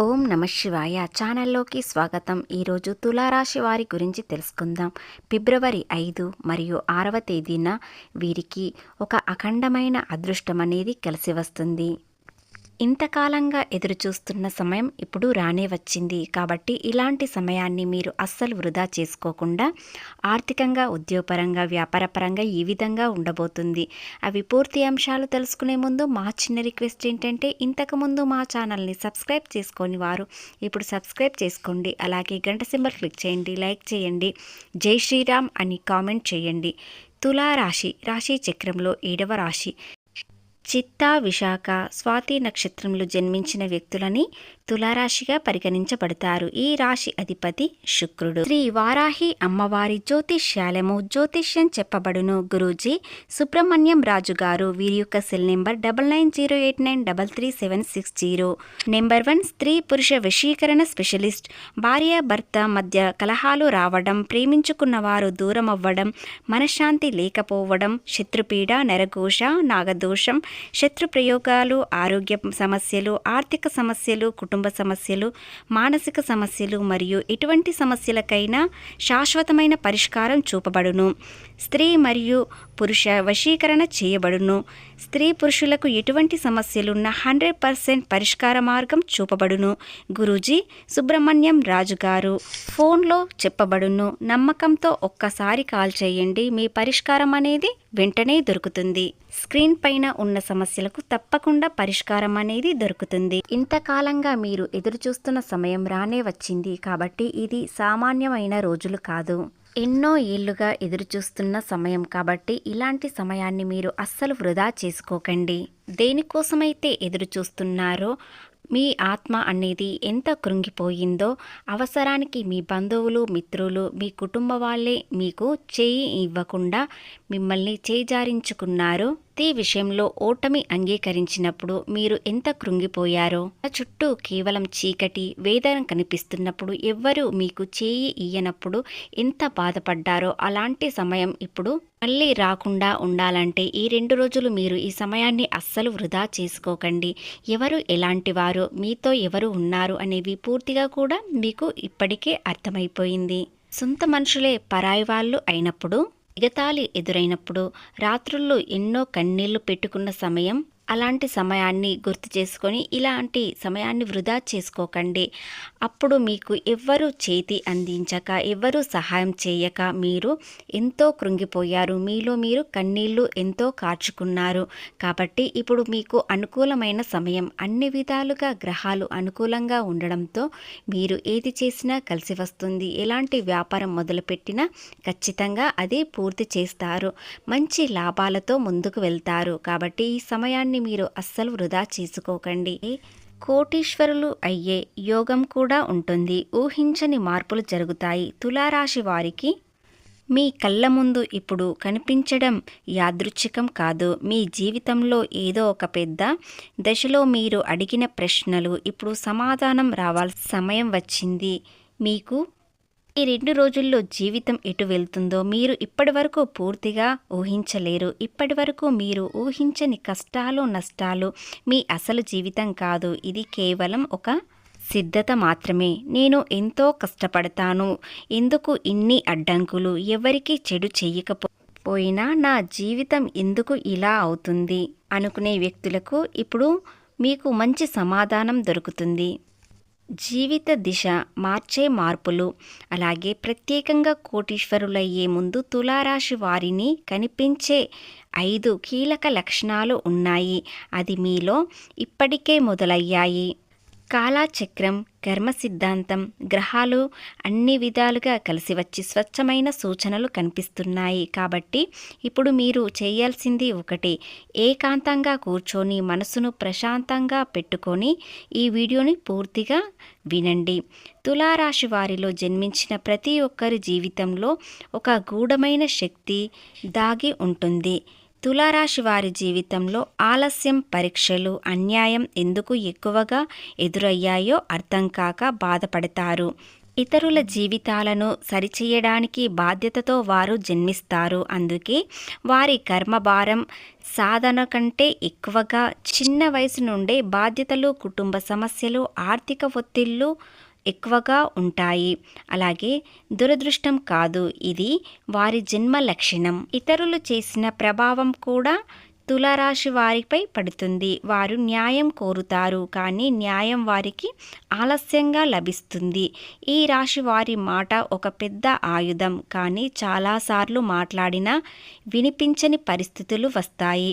ఓం నమ శివాయ ఛానల్లోకి స్వాగతం. ఈరోజు తులారాశి వారి గురించి తెలుసుకుందాం. ఫిబ్రవరి 5 మరియు 6వ తేదీన వీరికి ఒక అఖండమైన అదృష్టం అనేది కలిసి వస్తుంది. ఇంతకాలంగా ఎదురు చూస్తున్న సమయం ఇప్పుడు రానే వచ్చింది. కాబట్టి ఇలాంటి సమయాన్ని మీరు అస్సలు వృధా చేసుకోకుండా ఆర్థికంగా, ఉద్యోగపరంగా, వ్యాపారపరంగా ఈ విధంగా ఉండబోతుంది. అవి పూర్తి అంశాలు తెలుసుకునే ముందు మా చిన్న రిక్వెస్ట్ ఏంటంటే, ఇంతకుముందు మా ఛానల్ని సబ్స్క్రైబ్ చేసుకొని వారు ఇప్పుడు సబ్స్క్రైబ్ చేసుకోండి. అలాగే గంట సింబల్ క్లిక్ చేయండి, లైక్ చేయండి, జై శ్రీరామ్ అని కామెంట్ చేయండి. తులారాశి రాశి చక్రంలో 7వ రాశి. చిత్తా, విశాఖ, స్వాతి నక్షత్రంలో జన్మించిన వ్యక్తులని తులారాశిగా పరిగణించబడతారు. ఈ రాశి అధిపతి శుక్రుడు. శ్రీ వారాహి అమ్మవారి జ్యోతిష్యాలము జ్యోతిష్యం చెప్పబడును. గురూజీ సుబ్రహ్మణ్యం రాజు గారు. వీరి యొక్క సెల్ నెంబర్ 9908933760. నెంబర్ 1. స్త్రీ పురుష వశీకరణ స్పెషలిస్ట్. భార్య భర్త మధ్య కలహాలు రావడం, ప్రేమించుకున్న వారు దూరం అవ్వడం, మనశ్శాంతి లేకపోవడం, శత్రుపీడ, నరఘోష, నాగదోషం, శత్రు ప్రయోగాలు, ఆరోగ్య సమస్యలు, ఆర్థిక సమస్యలు, కుటుంబ సమస్యలు, మానసిక సమస్యలు మరియు ఎటువంటి సమస్యలకైనా శాశ్వతమైన పరిష్కారం చూపబడును. స్త్రీ మరియు పురుష వశీకరణ చేయబడును. స్త్రీ పురుషులకు ఎటువంటి సమస్యలున్నా 100% పరిష్కార మార్గం చూపబడును. గురూజీ సుబ్రహ్మణ్యం రాజు గారు. ఫోన్లో చెప్పబడును. నమ్మకంతో ఒక్కసారి కాల్ చేయండి, మీ పరిష్కారం అనేది వెంటనే దొరుకుతుంది. స్క్రీన్ పైన ఉన్న సమస్యలకు తప్పకుండా పరిష్కారం అనేది దొరుకుతుంది. ఇంతకాలంగా మీరు ఎదురు చూస్తున్న సమయం రానే వచ్చింది. కాబట్టి ఇది సామాన్యమైన రోజులు కాదు, ఎన్నో ఏళ్లుగా ఎదురు చూస్తున్న సమయం. కాబట్టి ఇలాంటి సమయాన్ని మీరు అస్సలు వృధా చేసుకోకండి. దేనికోసమైతే ఎదురు చూస్తున్నారో, మీ ఆత్మ అనేది ఎంత కృంగిపోయిందో, అవసరానికి మీ బంధువులు, మిత్రులు, మీ కుటుంబ వాళ్ళే మీకు చేయి ఇవ్వకుండా మిమ్మల్ని చేజారించుకున్నారు. ఈ విషయంలో ఓటమి అంగీకరించినప్పుడు మీరు ఎంత కృంగిపోయారో, చుట్టూ కేవలం చీకటి, వేదన కనిపిస్తున్నప్పుడు, ఎవ్వరూ మీకు చేయి ఇయ్యనప్పుడు ఎంత బాధపడ్డారో, అలాంటి సమయం ఇప్పుడు మళ్ళీ రాకుండా ఉండాలంటే ఈ 2 రోజులు మీరు ఈ సమయాన్ని అస్సలు వృధా చేసుకోకండి. ఎవరు ఎలాంటి వారు, మీతో ఎవరు ఉన్నారు అనేవి పూర్తిగా కూడా మీకు ఇప్పటికే అర్థమైపోయింది. సొంత మనుషులే పరాయి వాళ్ళు అయినప్పుడు, ఎగతాళి ఎదురైనప్పుడు, రాత్రుల్లో ఎన్నో కన్నీళ్లు పెట్టుకున్న సమయం, అలాంటి సమయాన్ని గుర్తు చేసుకొని ఇలాంటి సమయాన్ని వృధా చేసుకోకండి. అప్పుడు మీకు ఎవ్వరూ చేతి అందించక, ఎవ్వరూ సహాయం చేయక మీరు ఎంతో కృంగిపోయారు. మీలో మీరు కన్నీళ్లు ఎంతో కార్చుకున్నారు. కాబట్టి ఇప్పుడు మీకు అనుకూలమైన సమయం. అన్ని విధాలుగా గ్రహాలు అనుకూలంగా ఉండడంతో మీరు ఏది చేసినా కలిసి వస్తుంది. ఎలాంటి వ్యాపారం మొదలుపెట్టినా ఖచ్చితంగా అది పూర్తి చేస్తారు. మంచి లాభాలతో ముందుకు వెళ్తారు. కాబట్టి ఈ సమయాన్ని మీరు అస్సలు వృధా చేసుకోకండి. కోటీశ్వరులు అయ్యే యోగం కూడా ఉంటుంది. ఊహించని మార్పులు జరుగుతాయి. తులారాశి వారికి మీ కళ్ళ ముందు ఇప్పుడు కనిపించడం యాదృచ్ఛికం కాదు. మీ జీవితంలో ఏదో ఒక పెద్ద దశలో మీరు అడిగిన ప్రశ్నలు ఇప్పుడు సమాధానం రావాల్సిన సమయం వచ్చింది. మీకు ఈ 2 రోజుల్లో జీవితం ఎటు వెళ్తుందో మీరు ఇప్పటి వరకు పూర్తిగా ఊహించలేరు. ఇప్పటి వరకు మీరు ఊహించని కష్టాలు, నష్టాలు మీ అసలు జీవితం కాదు. ఇది కేవలం ఒక సిద్ధత మాత్రమే. నేను ఎంతో కష్టపడతాను, ఎందుకు ఇన్ని అడ్డంకులు, ఎవరికి చెడు చెయ్యకపోయినా నా జీవితం ఎందుకు ఇలా అవుతుంది అనుకునే వ్యక్తులకు ఇప్పుడు మీకు మంచి సమాధానం దొరుకుతుంది. జీవిత దిశ మార్చే మార్పులు. అలాగే ప్రత్యేకంగా కోటీశ్వరులయ్యే ముందు తులారాశి వారిని కనిపించే 5 కీలక లక్షణాలు ఉన్నాయి. అది మీలో ఇప్పటికే మొదలయ్యాయి. కాలచక్రం, కర్మ సిద్ధాంతం, గ్రహాలు అన్ని విధాలుగా కలిసి వచ్చి స్వచ్ఛమైన సూచనలు కనిపిస్తున్నాయి. కాబట్టి ఇప్పుడు మీరు చేయాల్సింది ఒకటే, ఏకాంతంగా కూర్చొని మనసును ప్రశాంతంగా పెట్టుకొని ఈ వీడియోని పూర్తిగా వినండి. తులారాశి వారిలో జన్మించిన ప్రతి ఒక్కరి జీవితంలో ఒక గూఢమైన శక్తి దాగి ఉంటుంది. తులారాశి వారి జీవితంలో ఆలస్యం, పరీక్షలు, అన్యాయం ఎందుకు ఎక్కువగా ఎదురయ్యాయో అర్థం కాక బాధపడతారు. ఇతరుల జీవితాలను సరిచేయడానికి బాధ్యతతో వారు జన్మిస్తారు. అందుకే వారి కర్మభారం సాధన కంటే ఎక్కువగా చిన్న వయసు నుండే బాధ్యతలు, కుటుంబ సమస్యలు, ఆర్థిక ఒత్తిళ్లు ఎక్కువగా ఉంటాయి. అలాగే దురదృష్టం కాదు, ఇది వారి జన్మ లక్షణం. ఇతరులు చేసిన ప్రభావం కూడా తులారాశి వారిపై పడుతుంది. వారు న్యాయం కోరుతారు, కానీ న్యాయం వారికి ఆలస్యంగా లభిస్తుంది. ఈ రాశి వారి మాట ఒక పెద్ద ఆయుధం, కానీ చాలాసార్లు మాట్లాడినా వినిపించని పరిస్థితులు వస్తాయి.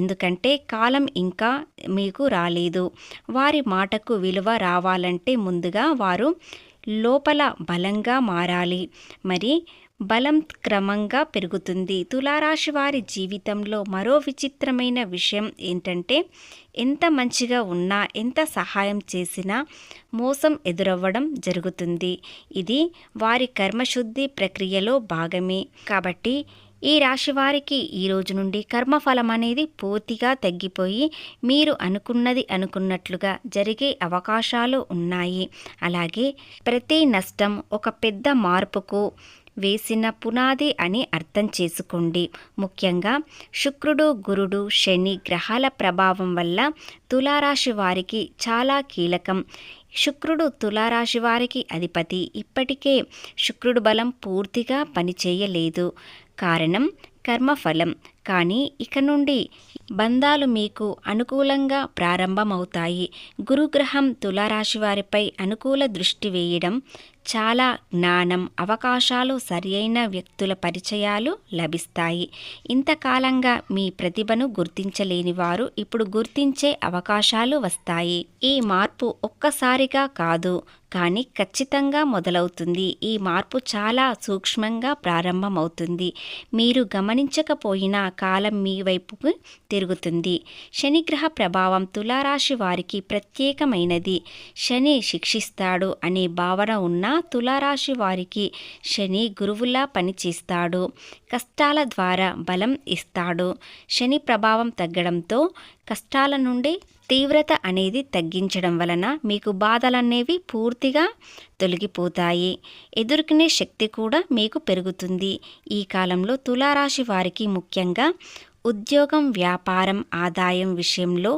ఎందుకంటే కాలం ఇంకా మీకు రాలేదు. వారి మాటకు విలువ రావాలంటే ముందుగా వారు లోపల బలంగా మారాలి. మరి బలం క్రమంగా పెరుగుతుంది. తులారాశి వారి జీవితంలో మరో విచిత్రమైన విషయం ఏంటంటే, ఎంత మంచిగా ఉన్నా, ఎంత సహాయం చేసినా మోసం ఎదురవ్వడం జరుగుతుంది. ఇది వారి కర్మశుద్ధి ప్రక్రియలో భాగమే. కాబట్టి ఈ రాశి వారికి ఈ రోజు నుండి కర్మఫలం అనేది పూర్తిగా తగ్గిపోయి మీరు అనుకున్నది అనుకున్నట్లుగా జరిగే అవకాశాలు ఉన్నాయి. అలాగే ప్రతి నష్టం ఒక పెద్ద మార్పుకు వేసిన పునాది అని అర్థం చేసుకోండి. ముఖ్యంగా శుక్రుడు, గురుడు, శని గ్రహాల ప్రభావం వల్ల తులారాశి వారికి చాలా కీలకం. శుక్రుడు తులారాశి వారికి అధిపతి. ఇప్పటికే శుక్రుడు బలం పూర్తిగా పనిచేయలేదు. కారణం కర్మఫలం. కానీ ఇక నుండి బంధాలు మీకు అనుకూలంగా ప్రారంభమవుతాయి. గురుగ్రహం తులారాశి వారిపై అనుకూల దృష్టి వేయడం చాలా జ్ఞానం, అవకాశాలు, సరియైన వ్యక్తుల పరిచయాలు లభిస్తాయి. ఇంతకాలంగా మీ ప్రతిభను గుర్తించలేని వారు ఇప్పుడు గుర్తించే అవకాశాలు వస్తాయి. ఈ మార్పు ఒక్కసారిగా కాదు, కానీ ఖచ్చితంగా మొదలవుతుంది. ఈ మార్పు చాలా సూక్ష్మంగా ప్రారంభమవుతుంది. మీరు గమనించకపోయినా కాలం మీ వైపుకు తిరుగుతుంది. శనిగ్రహ ప్రభావం తులారాశి వారికి ప్రత్యేకమైనది. శని శిక్షిస్తాడు అనే భావన ఉన్న తులారాశి వారికి శని గురువులా పనిచేస్తాడు. కష్టాల ద్వారా బలం ఇస్తాడు. శని ప్రభావం తగ్గడంతో కష్టాల నుండి తీవ్రత అనేది తగ్గించడం వలన మీకు బాధలనేవి పూర్తిగా తొలగిపోతాయి. ఎదుర్కొనే శక్తి కూడా మీకు పెరుగుతుంది. ఈ కాలంలో తులారాశి వారికి ముఖ్యంగా ఉద్యోగం, వ్యాపారం, ఆదాయం విషయంలో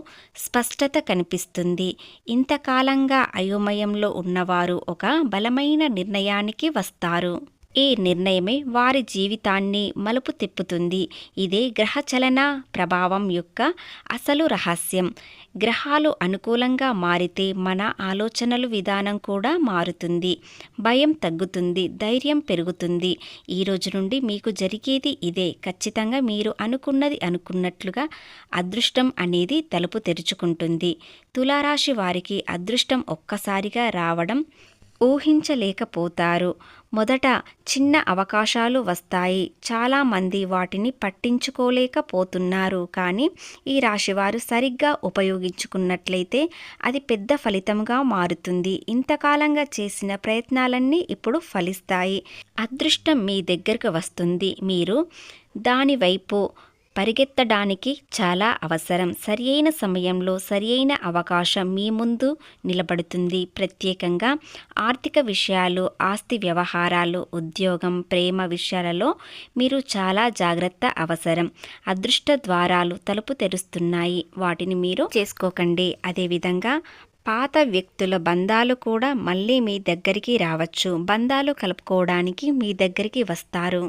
స్పష్టత కనిపిస్తుంది. ఇంతకాలంగా అయోమయంలో ఉన్నవారు ఒక బలమైన నిర్ణయానికి వస్తారు. ఈ నిర్ణయమే వారి జీవితాన్ని మలుపు తిప్పుతుంది. ఇదే గ్రహచలన ప్రభావం యొక్క అసలు రహస్యం. గ్రహాలు అనుకూలంగా మారితే మన ఆలోచనలు విధానం కూడా మారుతుంది. భయం తగ్గుతుంది, ధైర్యం పెరుగుతుంది. ఈ రోజు నుండి మీకు జరిగేది ఇదే. ఖచ్చితంగా మీరు అనుకున్నది అనుకున్నట్లుగా అదృష్టం అనేది తలుపు తెరుచుకుంటుంది. తులారాశి వారికి అదృష్టం ఒక్కసారిగా రావడం ఊహించలేకపోతారు. మొదట చిన్న అవకాశాలు వస్తాయి. చాలామంది వాటిని పట్టించుకోలేకపోతున్నారు. కానీ ఈ రాశివారు సరిగ్గా ఉపయోగించుకున్నట్లయితే అది పెద్ద ఫలితంగా మారుతుంది. ఇంతకాలంగా చేసిన ప్రయత్నాలన్నీ ఇప్పుడు ఫలిస్తాయి. అదృష్టం మీ దగ్గరకు వస్తుంది. మీరు దాని వైపు పరిగెత్తడానికి చాలా అవసరం. సరియైన సమయంలో సరియైన అవకాశం మీ ముందు నిలబడుతుంది. ప్రత్యేకంగా ఆర్థిక విషయాలు, ఆస్తి వ్యవహారాలు, ఉద్యోగం, ప్రేమ విషయాలలో మీరు చాలా జాగ్రత్త అవసరం. అదృష్ట ద్వారాలు తలుపు తెరుస్తున్నాయి, వాటిని మీరు చేసుకోకండి. అదేవిధంగా పాత వ్యక్తుల బంధాలు కూడా మళ్ళీ మీ దగ్గరికి రావచ్చు. బంధాలు కలుపుకోవడానికి మీ దగ్గరికి వస్తారు.